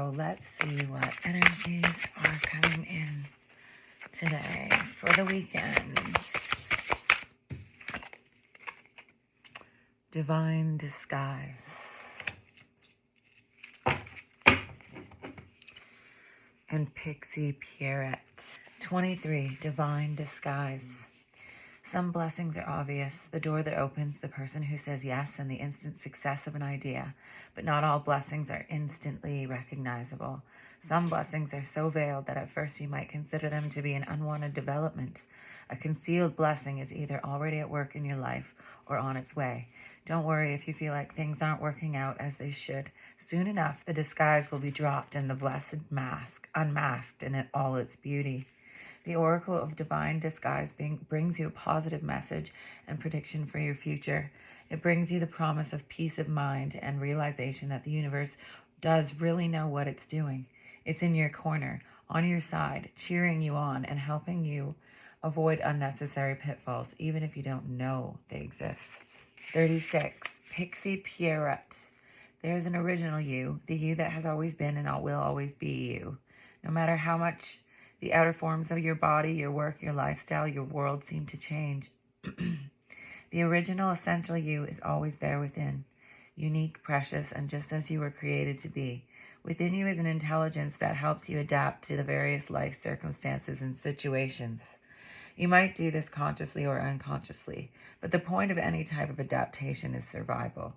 Virgo, let's see what energies are coming in today for the weekend. Divine disguise. And Pixie Pierrette. 23, divine disguise. Some blessings are obvious, the door that opens, the person who says yes, and the instant success of an idea. But not all blessings are instantly recognizable. Some blessings are so veiled that at first you might consider them to be an unwanted development. A concealed blessing is either already at work in your life or on its way. Don't worry if you feel like things aren't working out as they should. Soon enough, the disguise will be dropped and the blessed mask unmasked in all its beauty. The Oracle of Divine Disguise brings you a positive message and prediction for your future. It brings you the promise of peace of mind and realization that the universe does really know what it's doing. It's in your corner, on your side, cheering you on and helping you avoid unnecessary pitfalls, even if you don't know they exist. 36, Pixie Pierrette. There's an original you, the you that has always been and will always be you. No matter how much the outer forms of your body, your work, your lifestyle, your world seem to change. The original essential you is always there within, unique, precious, and just as you were created to be. Within you is an intelligence that helps you adapt to the various life circumstances and situations. You might do this consciously or unconsciously, but the point of any type of adaptation is survival.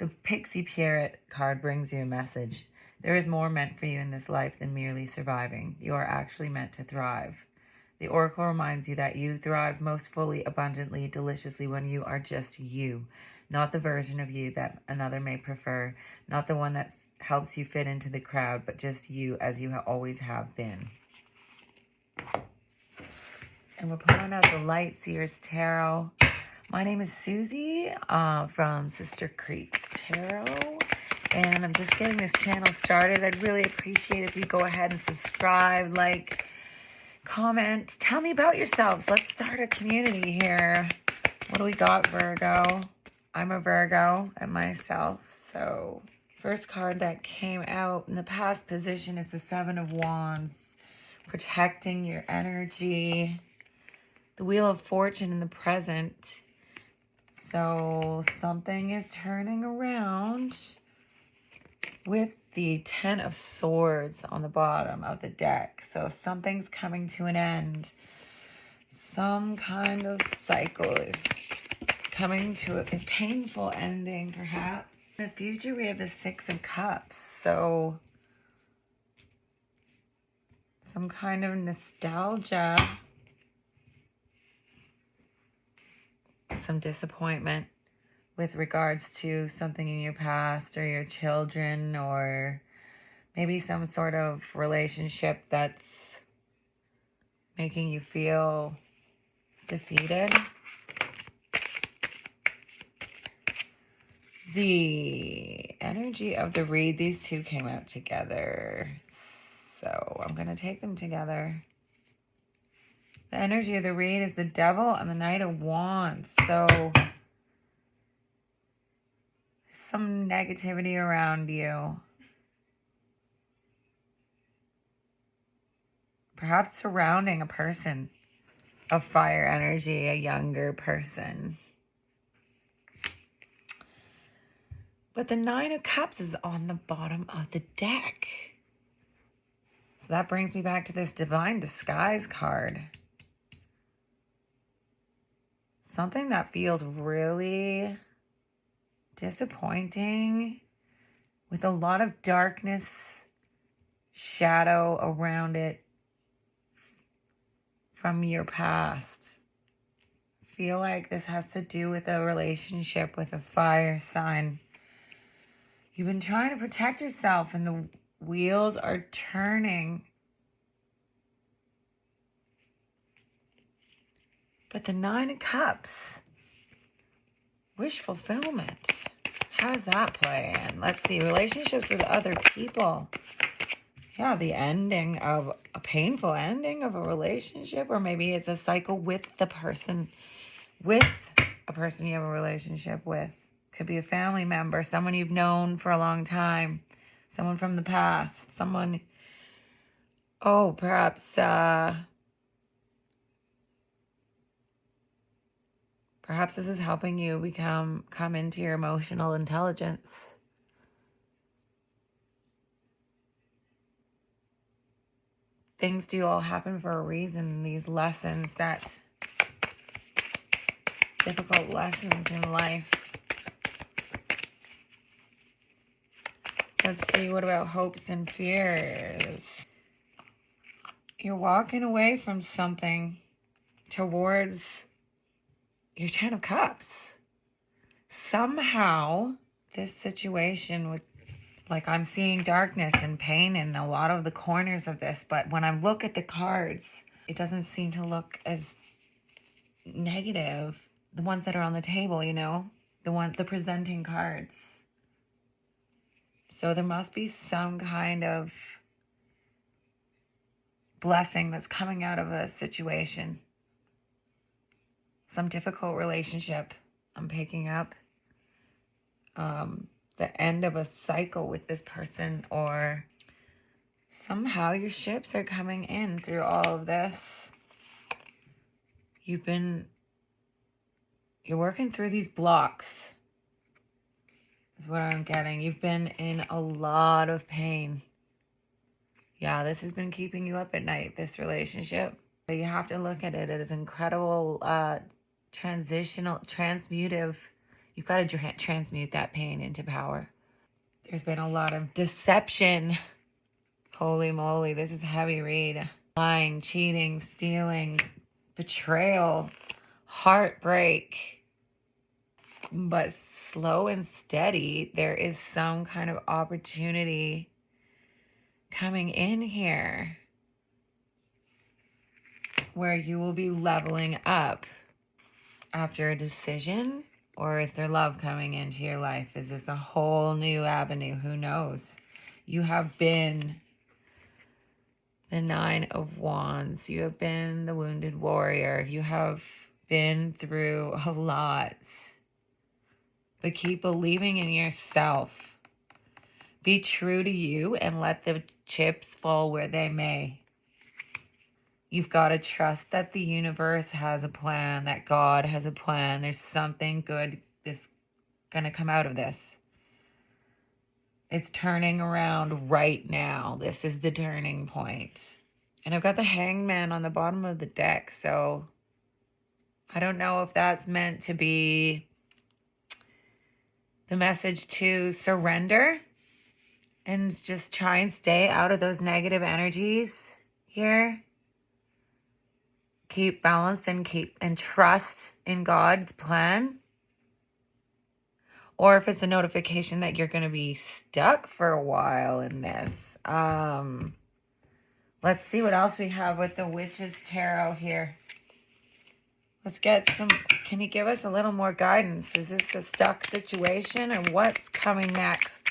The Pixie Pierrette card brings you a message. There is more meant for you in this life than merely surviving. You are actually meant to thrive. The Oracle reminds you that you thrive most fully, abundantly, deliciously when you are just you, not the version of you that another may prefer, not the one that helps you fit into the crowd, but just you as you always have been. And we're pulling out the Light Sears Tarot. My name is Susie from Sister Creek Tarot. And I'm just getting this channel started. I'd really appreciate if you go ahead and subscribe, like, comment. Tell me about yourselves. Let's start a community here. What do we got, Virgo? I'm a Virgo and myself. So first card that came out in the past position is the Seven of Wands. Protecting your energy. The Wheel of Fortune in the present. So something is turning around. With the Ten of Swords on the bottom of the deck. So something's coming to an end. Some kind of cycle is coming to a painful ending, perhaps. In the future, we have the Six of Cups. So some kind of nostalgia. Some disappointment with regards to something in your past or your children, or maybe some sort of relationship that's making you feel defeated. The energy of the read, these two came out together, so I'm going to take them together. The energy of the read is the Devil and the Knight of Wands. So some negativity around you. Perhaps surrounding a person of fire energy, a younger person. But the Nine of Cups is on the bottom of the deck. So that brings me back to this Divine Disguise card. Something that feels really disappointing, with a lot of darkness, shadow around it from your past. Feel like this has to do with a relationship with a fire sign. You've been trying to protect yourself and the wheels are turning. But the Nine of Cups, wish fulfillment. How does that play in? Let's see. Relationships with other people. Yeah, the ending of a painful ending of a relationship, or maybe it's a cycle with a person you have a relationship with. Could be a family member, someone you've known for a long time, Someone from the past. Someone, perhaps this is helping you come into your emotional intelligence. Things do all happen for a reason. These lessons, difficult lessons in life. Let's see, what about hopes and fears? You're walking away from something towards your 10 of Cups. Somehow, this situation with, like, I'm seeing darkness and pain in a lot of the corners of this, but when I look at the cards, it doesn't seem to look as negative. The ones that are on the table, you know, the presenting cards. So there must be some kind of blessing that's coming out of a situation. Some difficult relationship I'm picking up. The end of a cycle with this person, or somehow your ships are coming in through all of this. You're working through these blocks, is what I'm getting. You've been in a lot of pain. Yeah, this has been keeping you up at night, this relationship. But you have to look at it as incredible, transmutive. You've got to transmute that pain into power. There's been a lot of deception. Holy moly, this is a heavy read. Lying, cheating, stealing, betrayal, heartbreak. But slow and steady, there is some kind of opportunity coming in here where you will be leveling up after a decision. Or is there love coming into your life? Is this a whole new avenue? Who knows? You have been the 9 of Wands. You have been the wounded warrior. You have been through a lot. But keep believing in yourself. Be true to you and let the chips fall where they may. You've got to trust that the universe has a plan, that God has a plan. There's something good that's going to come out of this. It's turning around right now. This is the turning point. And I've got the Hangman on the bottom of the deck, so I don't know if that's meant to be the message to surrender and just try and stay out of those negative energies here. Keep balanced and trust in God's plan. Or if it's a notification that you're going to be stuck for a while in this. Let's see what else we have with the Witch's Tarot here. Let's get some, can you give us a little more guidance? Is this a stuck situation or what's coming next?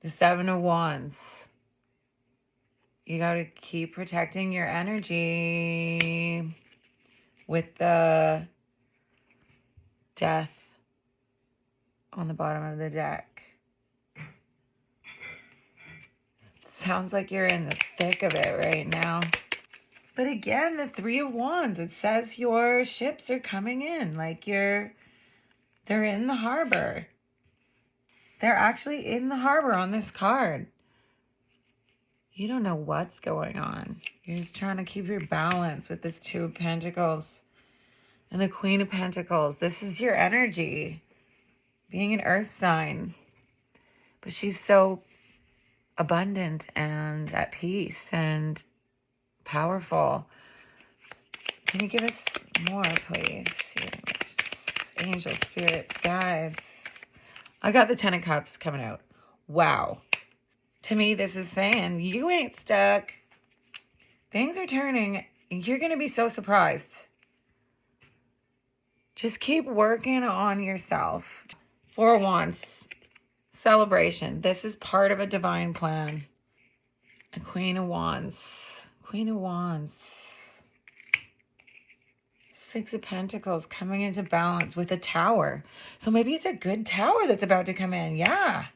The 7 of Wands. You got to keep protecting your energy with the Death on the bottom of the deck. Sounds like you're in the thick of it right now. But again, the 3 of Wands, it says your ships are coming in. Like they're in the harbor. They're actually in the harbor on this card. You don't know what's going on. You're just trying to keep your balance with this 2 of Pentacles and the Queen of Pentacles. This is your energy, being an earth sign. But she's so abundant and at peace and powerful. Can you give us more, please? Angels, spirits, guides. I got the 10 of Cups coming out. Wow. To me, this is saying you ain't stuck. Things are turning. You're going to be so surprised. Just keep working on yourself. 4 of Wands. Celebration. This is part of a divine plan. A Queen of Wands. Queen of Wands. Six of Pentacles coming into balance with a tower. So maybe it's a good tower that's about to come in. Yeah.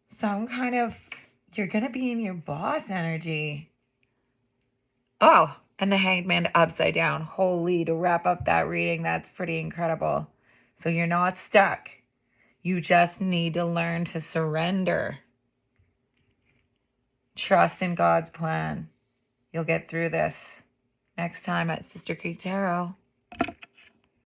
Some kind of, you're going to be in your boss energy. Oh, and the Hanged Man upside down. Holy, to wrap up that reading, that's pretty incredible. So you're not stuck. You just need to learn to surrender. Trust in God's plan. You'll get through this. Next time at Sister Creek Tarot.